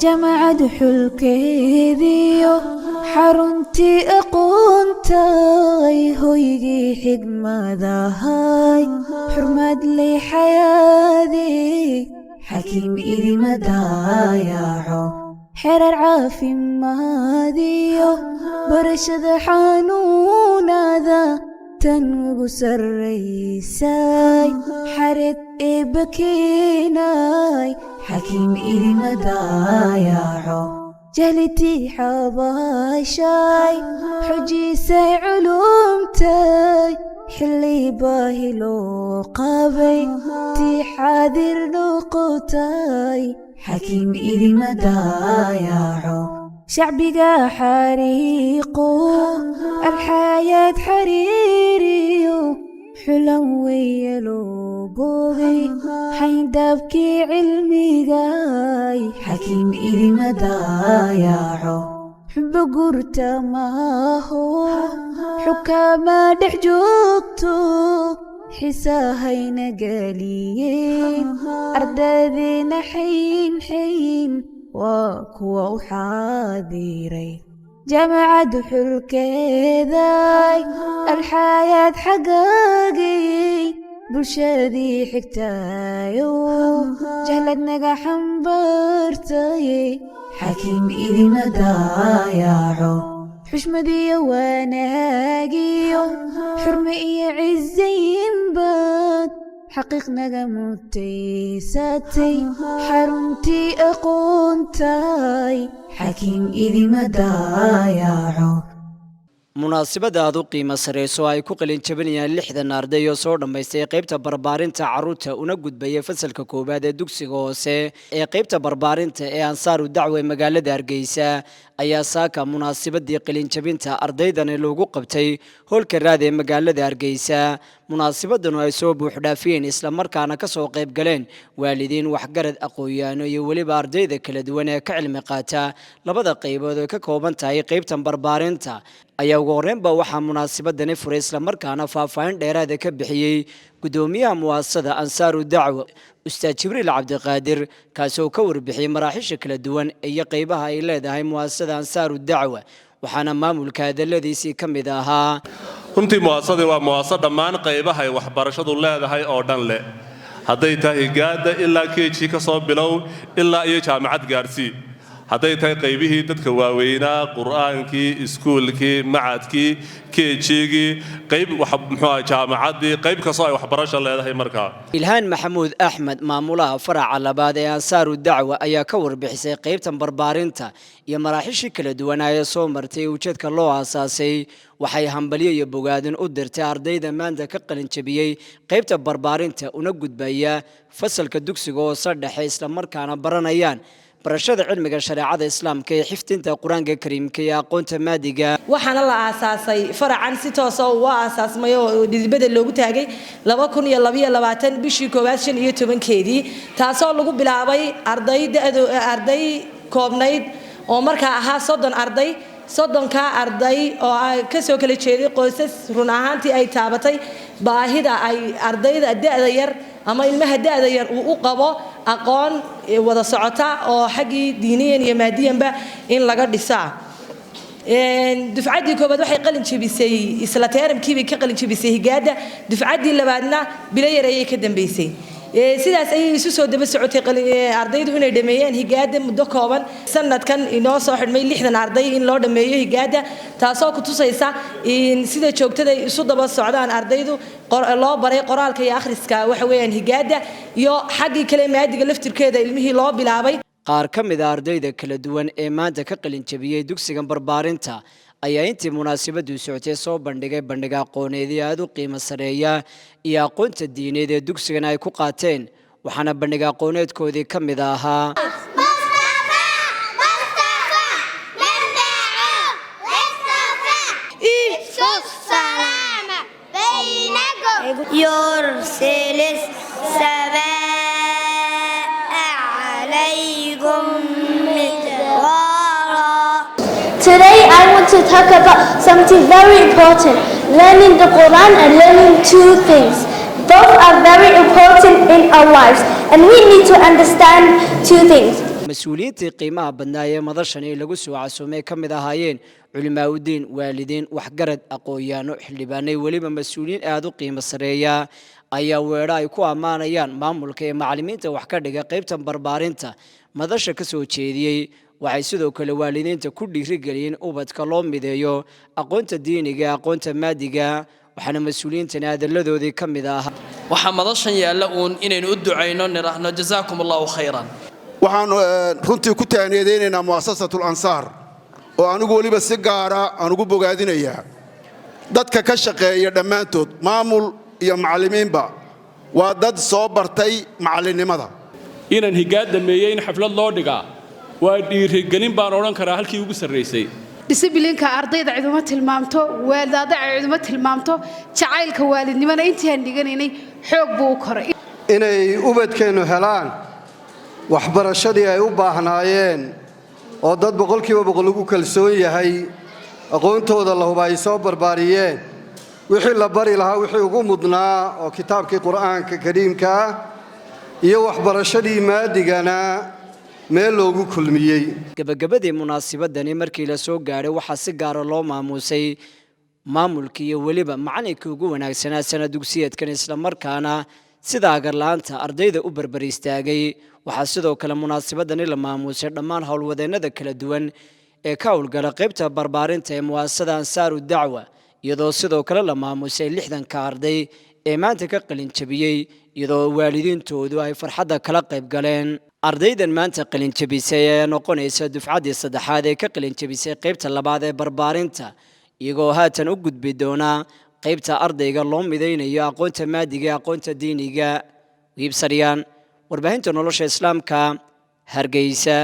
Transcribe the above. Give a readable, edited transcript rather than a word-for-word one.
جمعت حلكيديو حرنتي أقونتاي هويجي حكمة هاي حرمت لي حياتي حكيم إذي مدايعو حرر عافي ماديو برشد حانونا ذا تنوغ سريساي حرد إبكيناي حكيم إذي مدايعو جلتي حباشاي حجي ساي علومتاي حلي باهي لو قابي تي حاذر نقطاي حكيم إذي مدايعو شعبي حريقو الحياة حريريو حلوي لوبوغي حين دبكي علمي جاي حكيم إذي مدايعو حب قرتا ما هو حكاما دحجوكتو حساهين قاليين أردادين حين حين وكوا وحاذيري جمع دحر كذاي الحياة حقاقي بلشادي حكتايو جهلت نقا حنبرتاي حكيم إذي مدايعو حشمدي واناقيو حرمئي عزين باد حقيقنا قمتي ساتي حرمتي أقونتاي حكيم إذي مدايعو munaasabada aad u qiimo sareyso ay ku qalin jabinayaan 60 arday oo soo dhameystay qaybta barbaarinta caruurta una gudbay fasalka koobaad ee dugsiga hoose ee qaybta barbaarinta ee Ansaaru Dacwa ee magaalada Hargeysa ayaa saaka munaasabadii qalin jabinta ardaydan loogu qabtay hoolka raad ee magaalada Hargeysa munaasabadan ay soo buux dhaafiyeen isla markaana ka soo qayb galeen waalidiin waxgarad aqoonyaano iyo waliba ardayda kala duwan ee ka cilmi qaata labada qaybood oo ka kooban tahay qaybtan barbaarinta ayaa ugu horreynba waxaa munaasabadani furay isla markaana faahfaahin dheeraad ah ka bixiyay gudoomiyaha muwaasada Ansaaru Dacwa Ustaad Jibriil Cabdiqaadir kaasoo ka warbixiyay maraaxisha kala duwan ee qaybaha ay leedahay muwaasada Ansaaru Dacwa waxaana maamulka hadaladiisii ka mid ahaa runtii muwaasada waa muwaasada dhammaan qaybaha ay waxbarashadu leedahay oo dhan leh hadday tahay gaada ilaa KG ka soo bilow ilaa iyo jaamacad gaarsii hadday tahay qaybihii dadka waaweynaa quraankii iskuulkii macadkii KG-gii qayb waxa muxuu jaamacadii qayb ka soo ay waxbarasho leedahay markaa Ilhaan Maxamuud Axmed maamulaha faraca labaad ee Ansaaru Dacwa ayaa ka warbixisay qaybtan barbaarinta iyo maraaxishii kala duwan ee soo martay ujeedka loo aasaasay waxay hambaliyo iyo bogaadin u dirtay ardayda maanta ka qalin jabiyay qaybta barbaarinta una gudbaya fasalka dugsiga oo saddex isla markaana baranayaan barashada cilmiga shariicada islaamka ee xifdinta quraanka kariimka iyo aqoonta maadiga waxaana la aasaasay faracan si toos ah oo aasaasmay oo dibadda loogu taagay 2022 bishii 15keedii taasoo lagu bilaabay arday koobnayd oo markaa ahaa 30 arday 30 arday oo ka soo kala jeeday qoysas run ahaantii ay taabatay baahida ay ardayda da'da yar ama ilmaha da'da yar uu qabo aqoon wada socota oo xaqii diiniyan iyo maadiyanba in laga dhisaa dufcadii koobaad waxay qalin jabisay isla teeramkii ka qalin jabisay higaada dufcadii labaadna bilayar ayay ka dambeysay sidaas ay isu soo daba socotay ardaydu inay dhameeyeen higaada muddo kooban sanadkan inoo soo xidhmay 60 arday in loo dhameeyo higaada taasoo ku tusaysa in sida joogtada isu daba socdaan ardaydu loo baray qoraalka iyo akhriska waxa weeyaan higaada iyo xaqii kale maadiga laftirkeeda ilmihii loo bilaabay qaar ka mid ah ardayda kala duwan ee maanta ka qalin jabiyay dugsiga barbaarinta ayaa intii munaasabadu socotay soo bandhigay bandhiga aqooneed aad u qiimo sareeya iyo aqoonta diineed ee dugsigan ay ku qaateen waxaana bandhiga aqooneedkoodii ka mid ahaa يرسل السماء عليكم مدرارا. Today I want to talk about something very important, learning the Quran and learning two things. Both are very important in our lives and we need to understand two things. mas-uuliyiintii qiimaha badnaa ee madashani lagu soo casuumay ka mid ahaayeen culimaaudiin waalidiin waxgarad aqoon-yahanno xildhibaanay weliba mas-uuliyiin aad u qiimo sareeya ayaa weedho ay ku ammaanayaan maamulka ee macallimiinta wax ka dhiga qaybta barbaarinta madasha ka soo jeediyey waxay sidoo kale waalidiinta ku dhiirigeliyeen ubadka loo mideeyo aqoonta diiniga aqoonta maadiga waxaana mas-uuliyiintan hadalladoodii ka mid ah waxaa madashan yaalla uun inaynu u ducayno nidhaahno jazaakum allahu khayran waxaan runtii ku taaniyadaynaynaa mu'asasatul ansaar oo anigu weliba si gaara aan ugu bogaadinayaa dadka ka shaqeeya dhammaantood maamul iyo macallimiinba waa dad soo bartay macallinnimada inaan higaad dhameeyey in xaflad loo dhigaa waa dhiirigelin baan odhan karaa halkii ugu sarraysay disiblinka ardayda ciduma tilmaamto waalidada ciduma tilmaamto jacaylka waalidnimada intii aan dhiganaynay xoog buu u koray inay ubadkeennu helaan waxbarashadii ay u baahnaayeen oo dad boqolkiiba boqol ugu kalsoon yahay aqoontooda la huba ay soo barbaariyeen wixii la bari lahaa wixii ugu mudnaa oo kitaabkii qur'aanka kariimka ah iyo waxbarashadii maadigana meel loogu kulmiyey gabagabadii munaasabadani markii la soo gaaray waxaa si gaara loo maamuusay maamulkii iyo weliba macallinkii ugu wanaagsanaa sana dugsiyeedkan isla markaana sida agarla'aanta ardayda u barbar istaagay waxaa sidoo kale munaasabadani la maamuusay dhammaan howlwadeennada kala duwan ee ka howlgala qaybta barbaarinta ee mu'asasada ansaaru dacwa iyadoo sidoo kale la maamuusay 60ka arday ee maanta ka qalin jabiyey iyadoo waalidiintoodu ay farxadda kala qayb galeen ardaydan maanta qalin jabisay ayaa noqonaysa dufcaddii saddexaad ee ka qalin jabisay qaybta labaad ee barbaarinta iyagoo haatan u gudbi doona qaybta ardayga loo midaynayo aqoonta maadiga aqoonta diiniga wiibsaryaan warbaahinta nolosha islaamka Hargeysa.